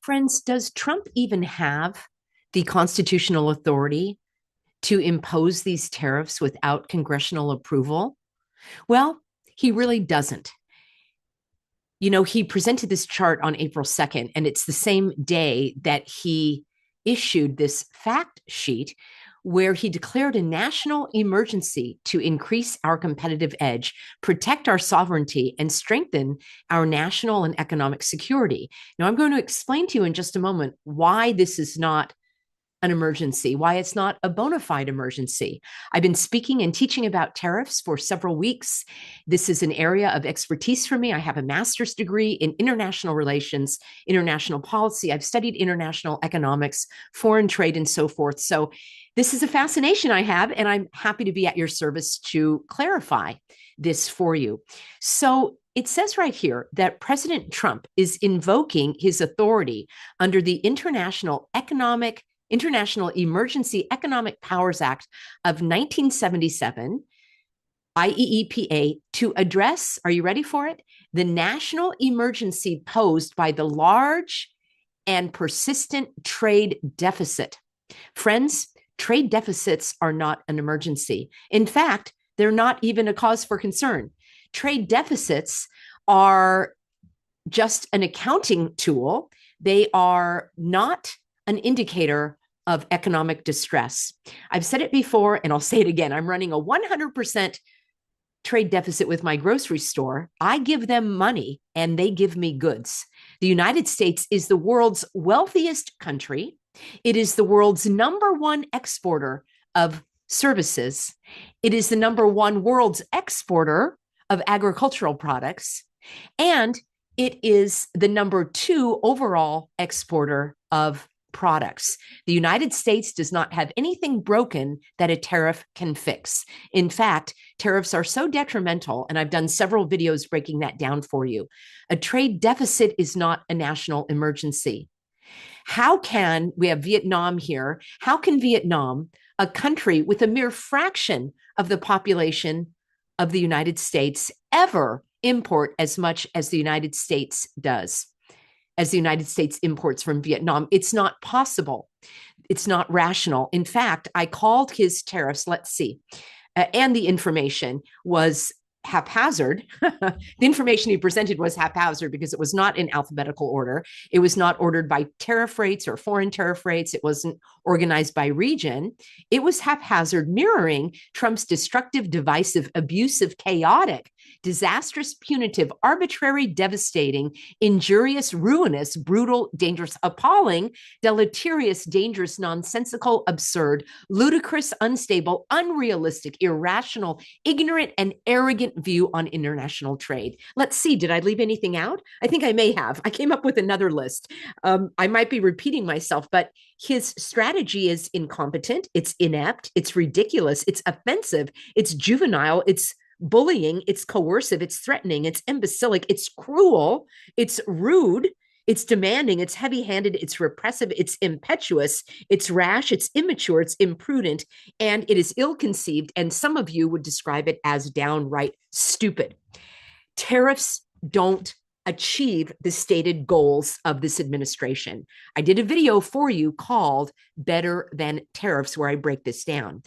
Friends, does Trump even have the constitutional authority to impose these tariffs without congressional approval? Well, he really doesn't. You know, he presented this chart on April 2nd, and it's the same day that he issued this fact sheet where he declared a national emergency to increase our competitive edge, protect our sovereignty, and strengthen our national and economic security. Now, I'm going to explain to you in just a moment why this is not an emergency, why it's not a bona fide emergency. I've been speaking and teaching about tariffs for several weeks. This is an area of expertise for me. I have a master's degree in international relations, international policy. I've studied international economics, foreign trade, and so forth. So this is a fascination I have, and I'm happy to be at your service to clarify this for you. So it says right here that President Trump is invoking his authority under the International Emergency Economic Powers Act of 1977, IEEPA, to address, are you ready for it? The national emergency posed by the large and persistent trade deficit. Friends, trade deficits are not an emergency. In fact, they're not even a cause for concern. Trade deficits are just an accounting tool. They are not an indicator of economic distress. I've said it before, and I'll say it again. I'm running a 100% trade deficit with my grocery store. I give them money and they give me goods. The United States is the world's wealthiest country. It is the world's number one exporter of services. It is the number one world's exporter of agricultural products. And it is the number two overall exporter of products. The United States does not have anything broken that a tariff can fix. In fact, tariffs are so detrimental, and I've done several videos breaking that down for you. A trade deficit is not a national emergency. How can, we have Vietnam here, how can Vietnam, a country with a mere fraction of the population of the United States, ever import as much as the United States does? As the United States imports from Vietnam. It's not possible. It's not rational. In fact, I called his tariffs, let's see, and the information was haphazard. The information he presented was haphazard because it was not in alphabetical order. It was not ordered by tariff rates or foreign tariff rates. It wasn't organized by region. It was haphazard, mirroring Trump's destructive, divisive, abusive, chaotic, disastrous, punitive, arbitrary, devastating, injurious, ruinous, brutal, dangerous, appalling, deleterious, dangerous, nonsensical, absurd, ludicrous, unstable, unrealistic, irrational, ignorant, and arrogant view on international trade. Let's see, did I leave anything out? I think I may have. I came up with another list. I might be repeating myself, but his strategy is incompetent, it's inept, it's ridiculous, it's offensive, it's juvenile, it's bullying, it's coercive, it's threatening, it's imbecilic, it's cruel, it's rude, it's demanding, it's heavy-handed, it's repressive, it's impetuous, it's rash, it's immature, it's imprudent, and it is ill-conceived, and some of you would describe it as downright stupid. Tariffs don't achieve the stated goals of this administration. I did a video for you called Better Than Tariffs, where I break this down.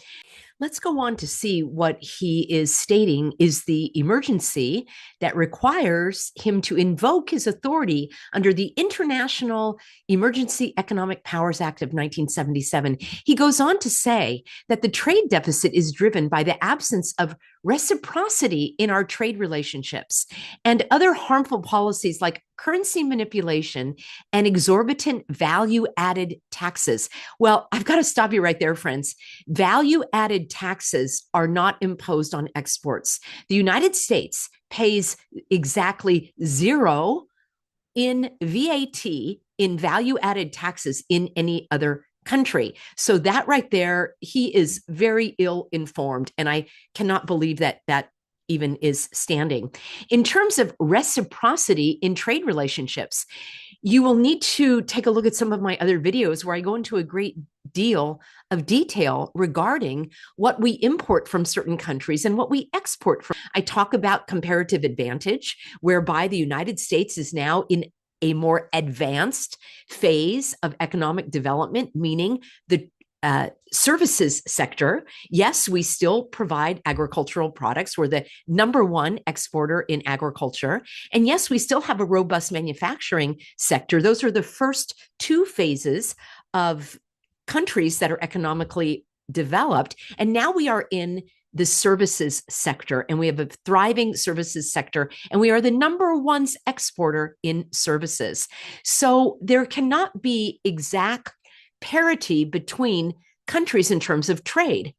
Let's go on to see what he is stating is the emergency that requires him to invoke his authority under the International Emergency Economic Powers Act of 1977. He goes on to say that the trade deficit is driven by the absence of reciprocity in our trade relationships and other harmful policies like currency manipulation and exorbitant value-added taxes. Well, I've got to stop you right there, friends. Value-added taxes are not imposed on exports. The United States pays exactly zero in VAT, in value-added taxes, in any other country. So that right there, he is very ill-informed, and I cannot believe that even is standing. In terms of reciprocity in trade relationships, you will need to take a look at some of my other videos where I go into a great deal of detail regarding what we import from certain countries and what we export from. I talk about comparative advantage, whereby the United States is now in a more advanced phase of economic development, meaning the services sector. Yes, we still provide agricultural products. We're the number one exporter in agriculture. And yes, we still have a robust manufacturing sector. Those are the first two phases of countries that are economically developed. And now we are in the services sector, and we have a thriving services sector, and we are the number one exporter in services. So there cannot be exact parity between countries in terms of trade.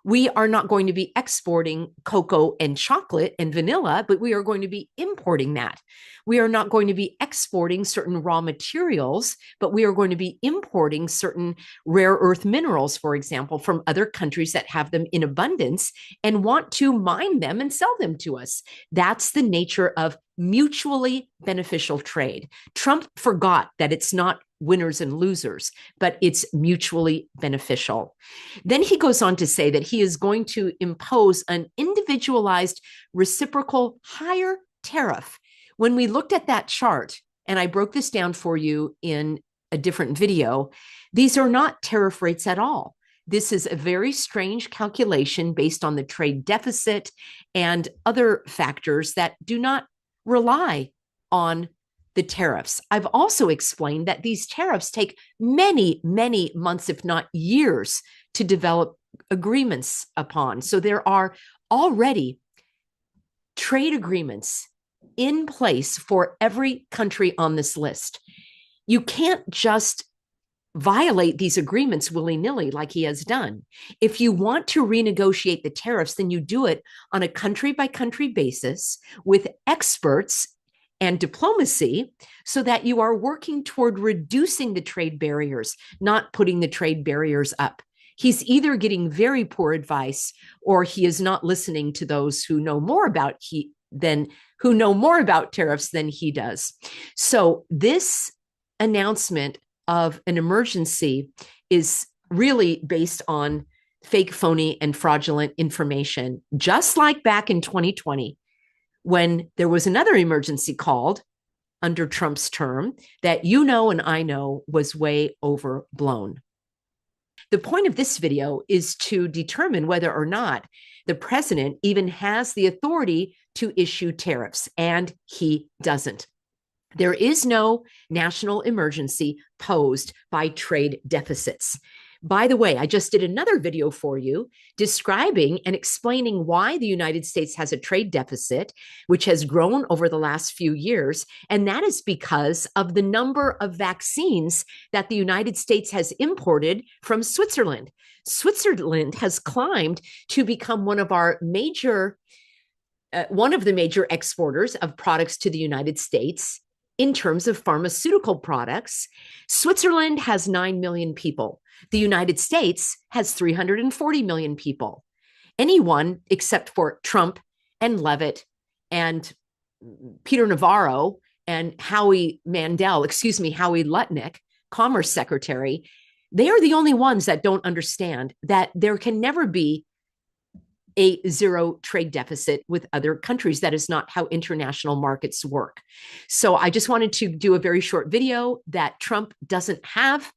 We are not going to be exporting cocoa and chocolate and vanilla, but we are going to be importing that. We are not going to be exporting certain raw materials, but we are going to be importing certain rare earth minerals, for example, from other countries that have them in abundance and want to mine them and sell them to us. That's the nature of mutually beneficial trade. Trump forgot that it's not winners and losers, but it's mutually beneficial. Then he goes on to say that he is going to impose an individualized reciprocal higher tariff. When we looked at that chart, and I broke this down for you in a different video, these are not tariff rates at all. This is a very strange calculation based on the trade deficit and other factors that do not rely on the tariffs. I've also explained that these tariffs take many, many months, if not years, to develop agreements upon. So there are already trade agreements in place for every country on this list. You can't just violate these agreements willy-nilly like he has done. If you want to renegotiate the tariffs, then you do it on a country-by-country basis with experts and diplomacy so that you are working toward reducing the trade barriers, not putting the trade barriers up. He's either getting very poor advice or he is not listening to those who know more about tariffs than he does. So this announcement of an emergency is really based on fake, phony, and fraudulent information, just like back in 2020, when there was another emergency called under Trump's term that you know and I know was way overblown. The point of this video is to determine whether or not the president even has the authority to issue tariffs, and he doesn't. There is no national emergency posed by trade deficits. By the way, I just did another video for you describing and explaining why the United States has a trade deficit, which has grown over the last few years. And that is because of the number of vaccines that the United States has imported from Switzerland. Switzerland has climbed to become one of the major exporters of products to the United States in terms of pharmaceutical products. Switzerland has 9 million people. The United States has 340 million people. Anyone except for Trump and Levitt and Peter Navarro and Howie Lutnick, Commerce Secretary, they are the only ones that don't understand that there can never be a zero trade deficit with other countries. That is not how international markets work. So I just wanted to do a very short video that Trump doesn't have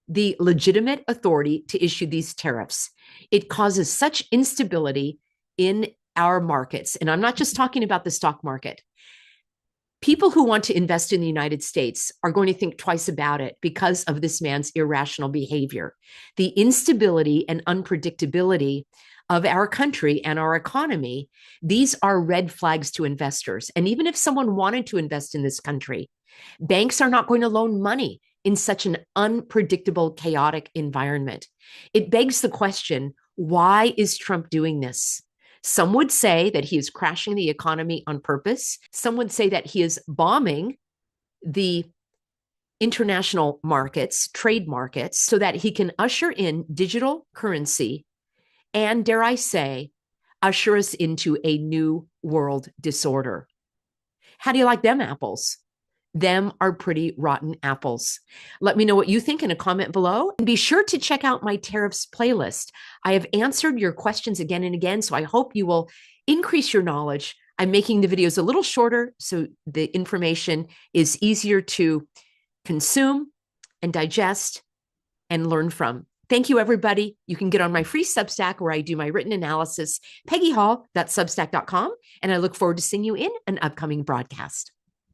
the legitimate authority to issue these tariffs. It causes such instability in our markets. And I'm not just talking about the stock market. People who want to invest in the United States are going to think twice about it because of this man's irrational behavior. The instability and unpredictability of our country and our economy, these are red flags to investors. And even if someone wanted to invest in this country, banks are not going to loan money in such an unpredictable, chaotic environment. It begs the question, why is Trump doing this? Some would say that he is crashing the economy on purpose. Some would say that he is bombing the international markets, trade markets, so that he can usher in digital currency and, dare I say, usher us into a new world disorder. How do you like them apples? Them are pretty rotten apples. Let me know what you think in a comment below. And be sure to check out my tariffs playlist. I have answered your questions again and again, so I hope you will increase your knowledge. I'm making the videos a little shorter so the information is easier to consume and digest and learn from. Thank you, everybody. You can get on my free Substack where I do my written analysis, peggyhall.substack.com, and I look forward to seeing you in an upcoming broadcast.